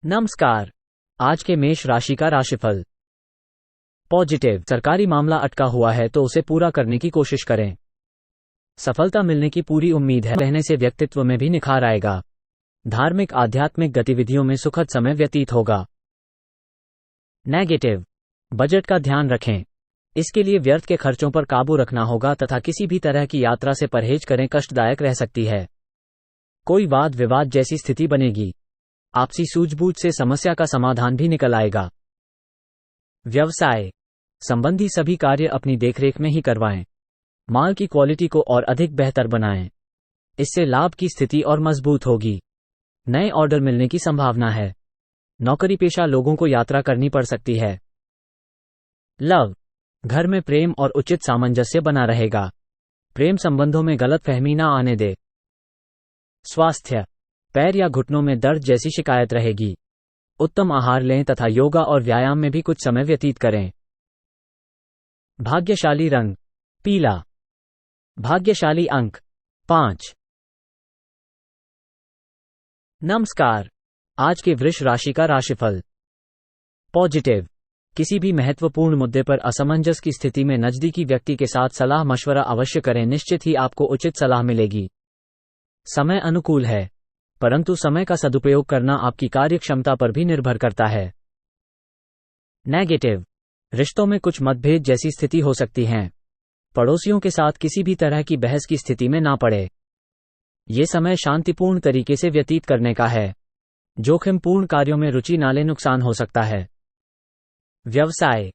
नमस्कार। आज के मेष राशि का राशिफल। पॉजिटिव, सरकारी मामला अटका हुआ है तो उसे पूरा करने की कोशिश करें। सफलता मिलने की पूरी उम्मीद है, रहने से व्यक्तित्व में भी निखार आएगा। धार्मिक आध्यात्मिक गतिविधियों में सुखद समय व्यतीत होगा। नेगेटिव, बजट का ध्यान रखें। इसके लिए व्यर्थ के खर्चों पर काबू रखना होगा तथा किसी भी तरह की यात्रा से परहेज करें, कष्टदायक रह सकती है। कोई वाद विवाद जैसी स्थिति बनेगी। आपसी सूझबूझ से समस्या का समाधान भी निकल आएगा। व्यवसाय संबंधी सभी कार्य अपनी देखरेख में ही करवाएं। माल की क्वालिटी को और अधिक बेहतर बनाएं। इससे लाभ की स्थिति और मजबूत होगी। नए ऑर्डर मिलने की संभावना है। नौकरी पेशा लोगों को यात्रा करनी पड़ सकती है। लव, घर में प्रेम और उचित सामंजस्य बना रहेगा। प्रेम संबंधों में गलतफहमी ना आने दे। स्वास्थ्य, पैर या घुटनों में दर्द जैसी शिकायत रहेगी। उत्तम आहार लें तथा योगा और व्यायाम में भी कुछ समय व्यतीत करें। भाग्यशाली रंग पीला। भाग्यशाली अंक 5। नमस्कार। आज के वृष राशि का राशिफल। पॉजिटिव, किसी भी महत्वपूर्ण मुद्दे पर असमंजस की स्थिति में नजदीकी व्यक्ति के साथ सलाह मशवरा अवश्य करें, निश्चित ही आपको उचित सलाह मिलेगी। समय अनुकूल है, परंतु समय का सदुपयोग करना आपकी कार्यक्षमता पर भी निर्भर करता है। नेगेटिव, रिश्तों में कुछ मतभेद जैसी स्थिति हो सकती है। पड़ोसियों के साथ किसी भी तरह की बहस की स्थिति में ना पड़े। ये समय शांतिपूर्ण तरीके से व्यतीत करने का है। जोखिमपूर्ण कार्यों में रुचि ना लें, नुकसान हो सकता है। व्यवसाय,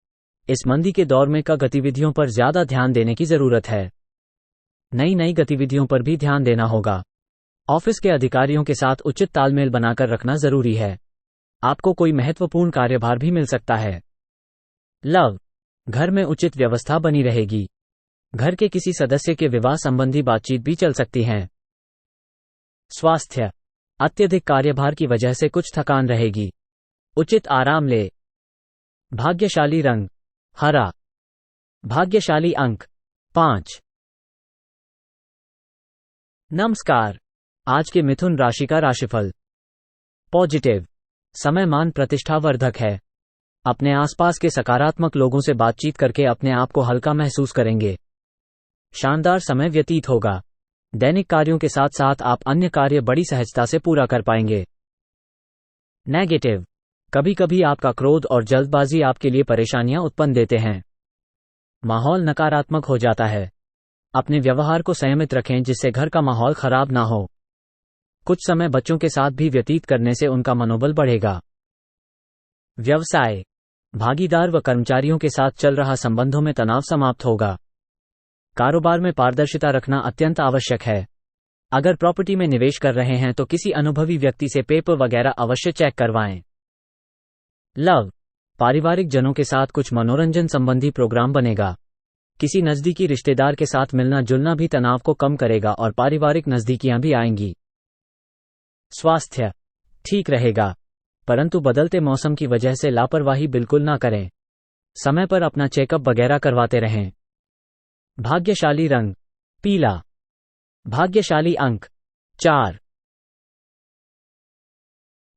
इस मंदी के दौर में गतिविधियों पर ज्यादा ध्यान देने की जरूरत है। नई गतिविधियों पर भी ध्यान देना होगा। ऑफिस के अधिकारियों के साथ उचित तालमेल बनाकर रखना जरूरी है। आपको कोई महत्वपूर्ण कार्यभार भी मिल सकता है। लव, घर में उचित व्यवस्था बनी रहेगी। घर के किसी सदस्य के विवाह संबंधी बातचीत भी चल सकती है। स्वास्थ्य, अत्यधिक कार्यभार की वजह से कुछ थकान रहेगी। उचित आराम ले। भाग्यशाली रंग हरा। भाग्यशाली अंक 5। नमस्कार। आज के मिथुन राशि का राशिफल। पॉजिटिव, समय मान प्रतिष्ठावर्धक है। अपने आसपास के सकारात्मक लोगों से बातचीत करके अपने आप को हल्का महसूस करेंगे। शानदार समय व्यतीत होगा। दैनिक कार्यों के साथ साथ आप अन्य कार्य बड़ी सहजता से पूरा कर पाएंगे। नेगेटिव, कभी कभी आपका क्रोध और जल्दबाजी आपके लिए परेशानियां उत्पन्न देते हैं। माहौल नकारात्मक हो जाता है। अपने व्यवहार को संयमित रखें जिससे घर का माहौल खराब ना हो। कुछ समय बच्चों के साथ भी व्यतीत करने से उनका मनोबल बढ़ेगा। व्यवसाय, भागीदार व कर्मचारियों के साथ चल रहा संबंधों में तनाव समाप्त होगा। कारोबार में पारदर्शिता रखना अत्यंत आवश्यक है। अगर प्रॉपर्टी में निवेश कर रहे हैं तो किसी अनुभवी व्यक्ति से पेपर वगैरह अवश्य चेक करवाएं। लव, पारिवारिक जनों के साथ कुछ मनोरंजन संबंधी प्रोग्राम बनेगा। किसी नजदीकी रिश्तेदार के साथ मिलना जुलना भी तनाव को कम करेगा और पारिवारिक नजदीकियां भी आएंगी। स्वास्थ्य ठीक रहेगा, परंतु बदलते मौसम की वजह से लापरवाही बिल्कुल ना करें। समय पर अपना चेकअप वगैरह करवाते रहें। भाग्यशाली रंग पीला। भाग्यशाली अंक 4।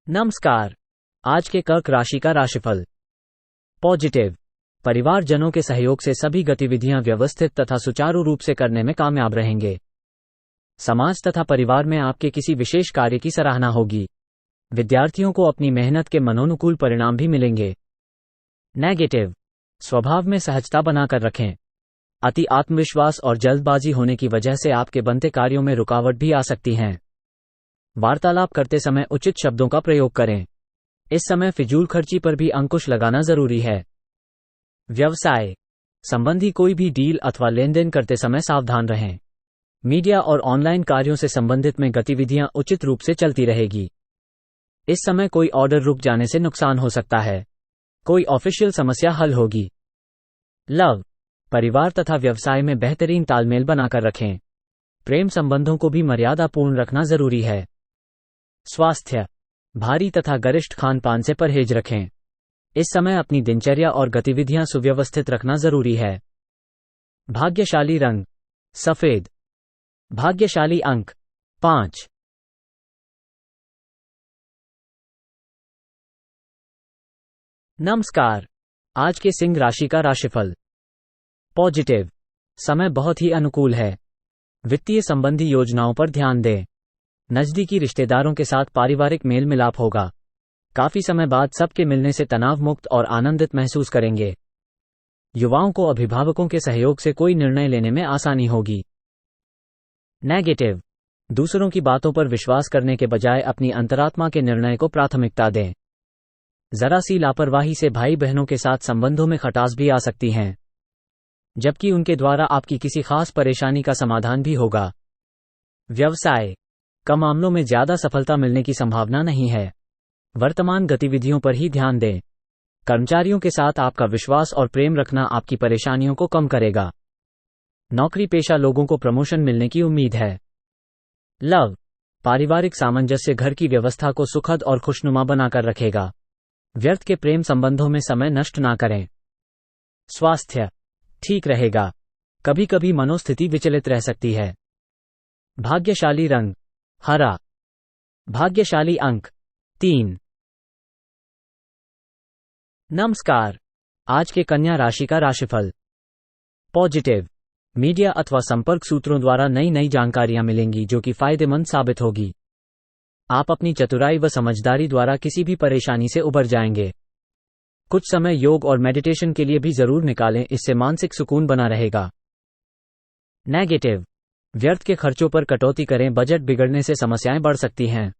नमस्कार। आज के कर्क राशि का राशिफल। पॉजिटिव, परिवारजनों के सहयोग से सभी गतिविधियां व्यवस्थित तथा सुचारू रूप से करने में कामयाब रहेंगे। समाज तथा परिवार में आपके किसी विशेष कार्य की सराहना होगी। विद्यार्थियों को अपनी मेहनत के मनोनुकूल परिणाम भी मिलेंगे। नेगेटिव, स्वभाव में सहजता बनाकर रखें। अति आत्मविश्वास और जल्दबाजी होने की वजह से आपके बनते कार्यों में रुकावट भी आ सकती हैं। वार्तालाप करते समय उचित शब्दों का प्रयोग करें। इस समय फिजूल खर्ची पर भी अंकुश लगाना जरूरी है। व्यवसाय संबंधी कोई भी डील अथवा लेनदेन करते समय सावधान रहें। मीडिया और ऑनलाइन कार्यों से संबंधित में गतिविधियां उचित रूप से चलती रहेगी। इस समय कोई ऑर्डर रुक जाने से नुकसान हो सकता है। कोई ऑफिशियल समस्या हल होगी। लव, परिवार तथा व्यवसाय में बेहतरीन तालमेल बनाकर रखें। प्रेम संबंधों को भी मर्यादापूर्ण रखना जरूरी है। स्वास्थ्य, भारी तथा गरिष्ठ खान पान से परहेज रखें। इस समय अपनी दिनचर्या और गतिविधियां सुव्यवस्थित रखना जरूरी है। भाग्यशाली रंग सफेद। भाग्यशाली अंक 5। नमस्कार। आज के सिंह राशि का राशिफल। पॉजिटिव। समय बहुत ही अनुकूल है। वित्तीय संबंधी योजनाओं पर ध्यान दें। नजदीकी रिश्तेदारों के साथ पारिवारिक मेल मिलाप होगा। काफी समय बाद सबके मिलने से तनाव मुक्त और आनंदित महसूस करेंगे। युवाओं को अभिभावकों के सहयोग से कोई निर्णय लेने में आसानी होगी। नेगेटिव। दूसरों की बातों पर विश्वास करने के बजाय अपनी अंतरात्मा के निर्णय को प्राथमिकता दें। जरा सी लापरवाही से भाई बहनों के साथ संबंधों में खटास भी आ सकती हैं, जबकि उनके द्वारा आपकी किसी खास परेशानी का समाधान भी होगा। व्यवसाय का मामलों में ज्यादा सफलता मिलने की संभावना नहीं है। वर्तमान गतिविधियों पर ही ध्यान दें। कर्मचारियों के साथ आपका विश्वास और प्रेम रखना आपकी परेशानियों को कम करेगा। नौकरी पेशा लोगों को प्रमोशन मिलने की उम्मीद है। लव। पारिवारिक सामंजस्य घर की व्यवस्था को सुखद और खुशनुमा बनाकर रखेगा। व्यर्थ के प्रेम संबंधों में समय नष्ट ना करें। स्वास्थ्य ठीक रहेगा। कभी कभी मनोस्थिति विचलित रह सकती है। भाग्यशाली रंग हरा। भाग्यशाली अंक 3। नमस्कार। आज के कन्या राशि का राशिफल। पॉजिटिव। मीडिया अथवा संपर्क सूत्रों द्वारा नई जानकारियां मिलेंगी जो कि फायदेमंद साबित होगी। आप अपनी चतुराई व समझदारी द्वारा किसी भी परेशानी से उबर जाएंगे। कुछ समय योग और मेडिटेशन के लिए भी जरूर निकालें, इससे मानसिक सुकून बना रहेगा। नेगेटिव। व्यर्थ के खर्चों पर कटौती करें, बजट बिगड़ने से समस्याएं बढ़ सकती हैं।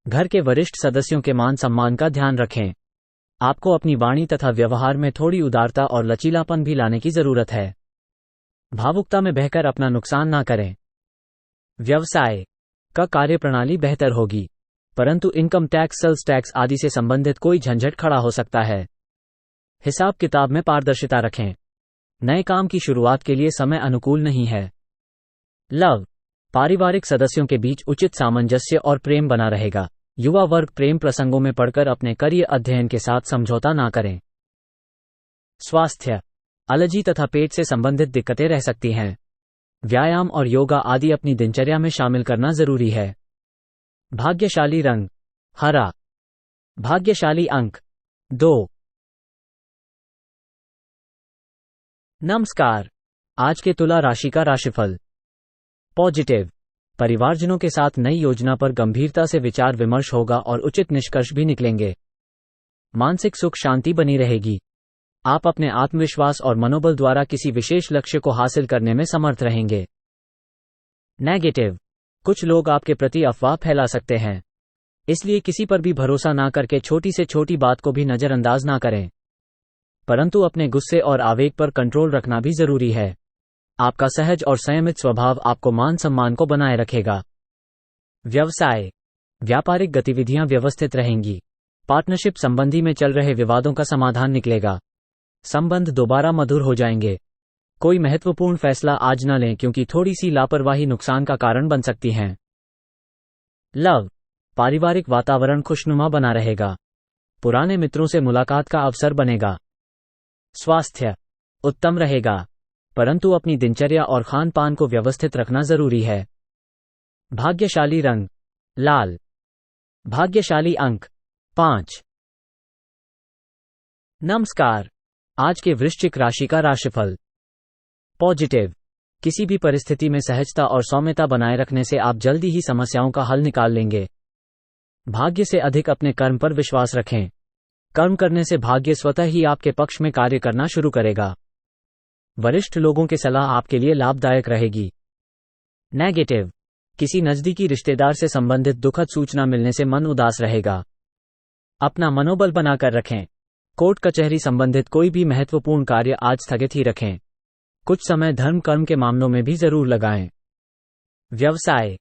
घर के वरिष्ठ सदस्यों के मान सम्मान का ध्यान रखें। आपको अपनी वाणी तथा व्यवहार में थोड़ी उदारता और लचीलापन भी लाने की जरूरत है। भावुकता में बहकर अपना नुकसान ना करें। व्यवसाय का कार्यप्रणाली बेहतर होगी, परंतु इनकम टैक्स, सेल्स टैक्स आदि से संबंधित कोई झंझट खड़ा हो सकता है। हिसाब किताब में पारदर्शिता रखें। नए काम की शुरुआत के लिए समय अनुकूल नहीं है। लव। पारिवारिक सदस्यों के बीच उचित सामंजस्य और प्रेम बना रहेगा। युवा वर्ग प्रेम प्रसंगों में पड़कर अपने करियर अध्ययन के साथ समझौता ना करें। स्वास्थ्य एलर्जी तथा पेट से संबंधित दिक्कतें रह सकती हैं। व्यायाम और योगा आदि अपनी दिनचर्या में शामिल करना जरूरी है। भाग्यशाली रंग हरा। भाग्यशाली अंक 2। नमस्कार। आज के तुला राशि का राशिफल। पॉजिटिव। परिवारजनों के साथ नई योजना पर गंभीरता से विचार विमर्श होगा और उचित निष्कर्ष भी निकलेंगे। मानसिक सुख शांति बनी रहेगी। आप अपने आत्मविश्वास और मनोबल द्वारा किसी विशेष लक्ष्य को हासिल करने में समर्थ रहेंगे। नेगेटिव। कुछ लोग आपके प्रति अफवाह फैला सकते हैं, इसलिए किसी पर भी भरोसा ना करके छोटी से छोटी बात को भी नजरअंदाज ना करें, परंतु अपने गुस्से और आवेग पर कंट्रोल रखना भी जरूरी है। आपका सहज और संयमित स्वभाव आपको मान सम्मान को बनाए रखेगा। व्यवसाय व्यापारिक गतिविधियां व्यवस्थित रहेंगी। पार्टनरशिप संबंधी में चल रहे विवादों का समाधान निकलेगा। संबंध दोबारा मधुर हो जाएंगे। कोई महत्वपूर्ण फैसला आज न लें, क्योंकि थोड़ी सी लापरवाही नुकसान का कारण बन सकती है। लव। पारिवारिक वातावरण खुशनुमा बना रहेगा। पुराने मित्रों से मुलाकात का अवसर बनेगा। स्वास्थ्य उत्तम रहेगा, परंतु अपनी दिनचर्या और खान पान को व्यवस्थित रखना जरूरी है। भाग्यशाली रंग लाल। भाग्यशाली अंक 5। नमस्कार। आज के वृश्चिक राशि का राशिफल। पॉजिटिव। किसी भी परिस्थिति में सहजता और सौम्यता बनाए रखने से आप जल्दी ही समस्याओं का हल निकाल लेंगे। भाग्य से अधिक अपने कर्म पर विश्वास रखें। कर्म करने से भाग्य स्वतः ही आपके पक्ष में कार्य करना शुरू करेगा। वरिष्ठ लोगों की सलाह आपके लिए लाभदायक रहेगी। नेगेटिव। किसी नजदीकी रिश्तेदार से संबंधित दुखद सूचना मिलने से मन उदास रहेगा। अपना मनोबल बनाकर रखें। कोर्ट कचहरी संबंधित कोई भी महत्वपूर्ण कार्य आज स्थगित ही रखें। कुछ समय धर्म कर्म के मामलों में भी जरूर लगाएं। व्यवसाय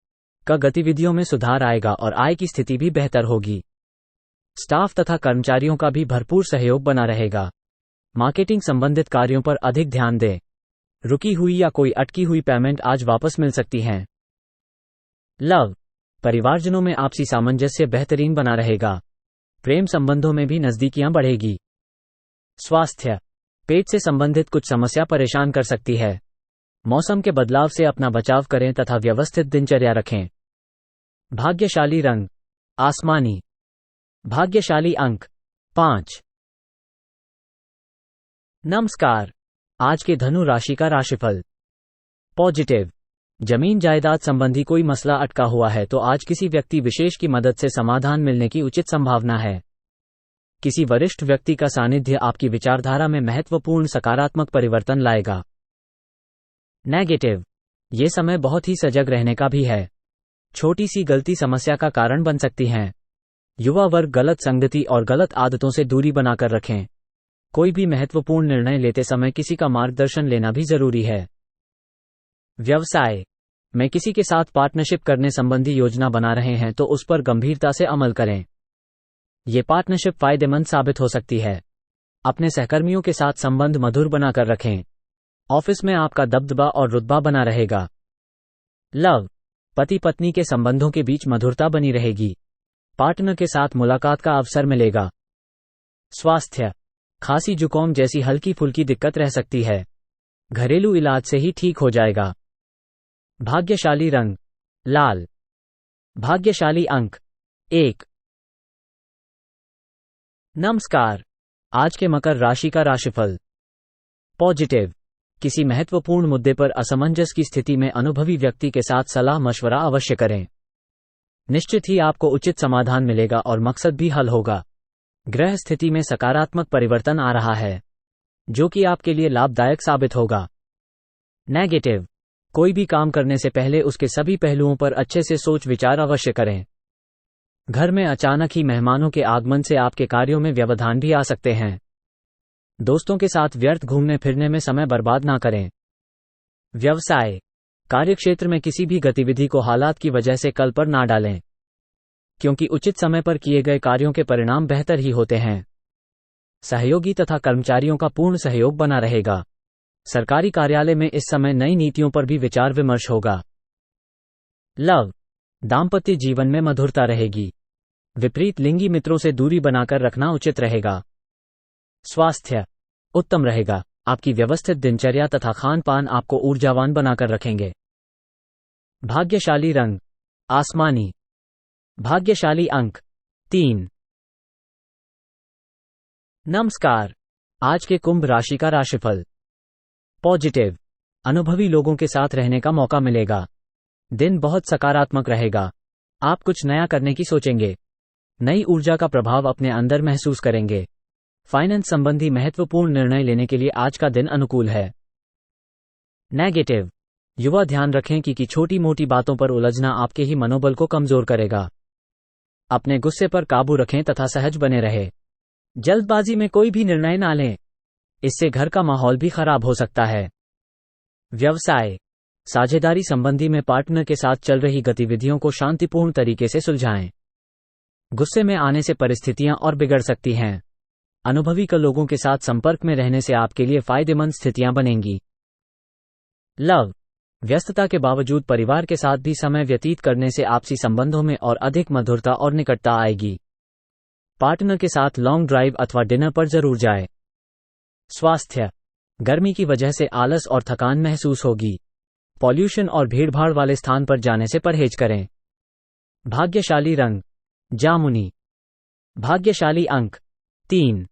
का गतिविधियों में सुधार आएगा और आय की स्थिति भी बेहतर होगी। स्टाफ तथा कर्मचारियों का भी भरपूर सहयोग बना रहेगा। मार्केटिंग संबंधित कार्यों पर अधिक ध्यान दें। रुकी हुई या कोई अटकी हुई पेमेंट आज वापस मिल सकती हैं। लव। परिवारजनों में आपसी सामंजस्य बेहतरीन बना रहेगा। प्रेम संबंधों में भी नजदीकियां बढ़ेगी। स्वास्थ्य पेट से संबंधित कुछ समस्या परेशान कर सकती है। मौसम के बदलाव से अपना बचाव करें तथा व्यवस्थित दिनचर्या रखें। भाग्यशाली रंग आसमानी। भाग्यशाली अंक 5। नमस्कार। आज के धनु राशि का राशिफल। पॉजिटिव। जमीन जायदाद संबंधी कोई मसला अटका हुआ है तो आज किसी व्यक्ति विशेष की मदद से समाधान मिलने की उचित संभावना है। किसी वरिष्ठ व्यक्ति का सानिध्य आपकी विचारधारा में महत्वपूर्ण सकारात्मक परिवर्तन लाएगा। नेगेटिव। ये समय बहुत ही सजग रहने का भी है। छोटी सी गलती समस्या का कारण बन सकती हैं। युवा वर्ग गलत संगति और गलत आदतों से दूरी बनाकर रखें। कोई भी महत्वपूर्ण निर्णय लेते समय किसी का मार्गदर्शन लेना भी जरूरी है। व्यवसाय में किसी के साथ पार्टनरशिप करने संबंधी योजना बना रहे हैं तो उस पर गंभीरता से अमल करें। ये पार्टनरशिप फायदेमंद साबित हो सकती है। अपने सहकर्मियों के साथ संबंध मधुर बनाकर रखें। ऑफिस में आपका दबदबा और रुतबा बना रहेगा। लव। पति पत्नी के संबंधों के बीच मधुरता बनी रहेगी। पार्टनर के साथ मुलाकात का अवसर मिलेगा। स्वास्थ्य। खांसी जुकाम जैसी हल्की फुल्की दिक्कत रह सकती है। घरेलू इलाज से ही ठीक हो जाएगा। भाग्यशाली रंग लाल। भाग्यशाली अंक 1। नमस्कार। आज के मकर राशि का राशिफल। पॉजिटिव। किसी महत्वपूर्ण मुद्दे पर असमंजस की स्थिति में अनुभवी व्यक्ति के साथ सलाह मशवरा अवश्य करें। निश्चित ही आपको उचित समाधान मिलेगा और मकसद भी हल होगा। ग्रह स्थिति में सकारात्मक परिवर्तन आ रहा है जो कि आपके लिए लाभदायक साबित होगा। नेगेटिव। कोई भी काम करने से पहले उसके सभी पहलुओं पर अच्छे से सोच विचार अवश्य करें। घर में अचानक ही मेहमानों के आगमन से आपके कार्यों में व्यवधान भी आ सकते हैं। दोस्तों के साथ व्यर्थ घूमने फिरने में समय बर्बाद ना करें। व्यवसाय। कार्यक्षेत्र में किसी भी गतिविधि को हालात की वजह से कल पर ना डालें, क्योंकि उचित समय पर किए गए कार्यों के परिणाम बेहतर ही होते हैं। सहयोगी तथा कर्मचारियों का पूर्ण सहयोग बना रहेगा। सरकारी कार्यालय में इस समय नई नीतियों पर भी विचार विमर्श होगा। लव। दाम्पत्य जीवन में मधुरता रहेगी। विपरीत लिंगी मित्रों से दूरी बनाकर रखना उचित रहेगा। स्वास्थ्य उत्तम रहेगा। आपकी व्यवस्थित दिनचर्या तथा खान पान आपको ऊर्जावान बनाकर रखेंगे। भाग्यशाली रंग आसमानी। भाग्यशाली अंक 3। नमस्कार। आज के कुंभ राशि का राशिफल। पॉजिटिव। अनुभवी लोगों के साथ रहने का मौका मिलेगा। दिन बहुत सकारात्मक रहेगा। आप कुछ नया करने की सोचेंगे। नई ऊर्जा का प्रभाव अपने अंदर महसूस करेंगे। फाइनेंस संबंधी महत्वपूर्ण निर्णय लेने के लिए आज का दिन अनुकूल है। नेगेटिव। युवा ध्यान रखें कि छोटी मोटी बातों पर उलझना आपके ही मनोबल को कमजोर करेगा। अपने गुस्से पर काबू रखें तथा सहज बने रहे। जल्दबाजी में कोई भी निर्णय ना लें, इससे घर का माहौल भी खराब हो सकता है। व्यवसाय। साझेदारी संबंधी में पार्टनर के साथ चल रही गतिविधियों को शांतिपूर्ण तरीके से सुलझाएं। गुस्से में आने से परिस्थितियां और बिगड़ सकती हैं। अनुभवी लोगों के साथ संपर्क में रहने से आपके लिए फायदेमंद स्थितियां बनेंगी। लव। व्यस्तता के बावजूद परिवार के साथ भी समय व्यतीत करने से आपसी संबंधों में और अधिक मधुरता और निकटता आएगी। पार्टनर के साथ लॉन्ग ड्राइव अथवा डिनर पर जरूर जाएं। स्वास्थ्य। गर्मी की वजह से आलस और थकान महसूस होगी। पॉल्यूशन और भीड़भाड़ वाले स्थान पर जाने से परहेज करें। भाग्यशाली रंग जामुनी। भाग्यशाली अंक 3।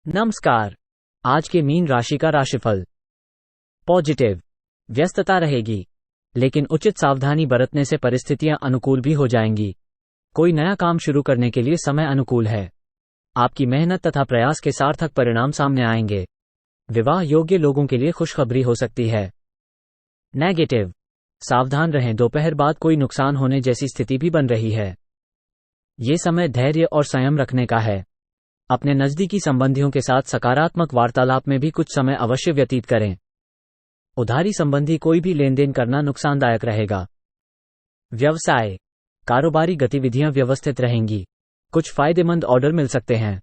नमस्कार। आज के मीन राशि का राशिफल। पॉजिटिव। व्यस्तता रहेगी, लेकिन उचित सावधानी बरतने से परिस्थितियां अनुकूल भी हो जाएंगी। कोई नया काम शुरू करने के लिए समय अनुकूल है। आपकी मेहनत तथा प्रयास के सार्थक परिणाम सामने आएंगे। विवाह योग्य लोगों के लिए खुशखबरी हो सकती है। नेगेटिव। सावधान रहें, दोपहर बाद कोई नुकसान होने जैसी स्थिति भी बन रही है। ये समय धैर्य और संयम रखने का है। अपने नजदीकी संबंधियों के साथ सकारात्मक वार्तालाप में भी कुछ समय अवश्य व्यतीत करें। उधारी संबंधी कोई भी लेन देन करना नुकसानदायक रहेगा। व्यवसाय। कारोबारी गतिविधियां व्यवस्थित रहेंगी। कुछ फायदेमंद ऑर्डर मिल सकते हैं,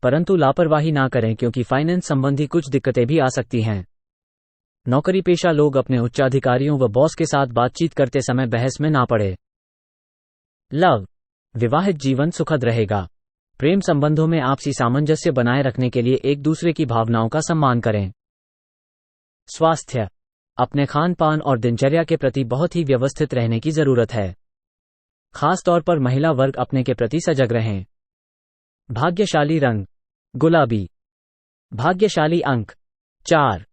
परंतु लापरवाही ना करें क्योंकि फाइनेंस संबंधी कुछ दिक्कतें भी आ सकती हैं। नौकरी पेशा लोग अपने उच्चाधिकारियों व बॉस के साथ बातचीत करते समय बहस में ना पड़े। लव। विवाहित जीवन सुखद रहेगा। प्रेम संबंधों में आपसी सामंजस्य बनाए रखने के लिए एक दूसरे की भावनाओं का सम्मान करें। स्वास्थ्य। अपने खान पान और दिनचर्या के प्रति बहुत ही व्यवस्थित रहने की जरूरत है। खास तौर पर महिला वर्ग अपने के प्रति सजग रहें। भाग्यशाली रंग गुलाबी। भाग्यशाली अंक 4।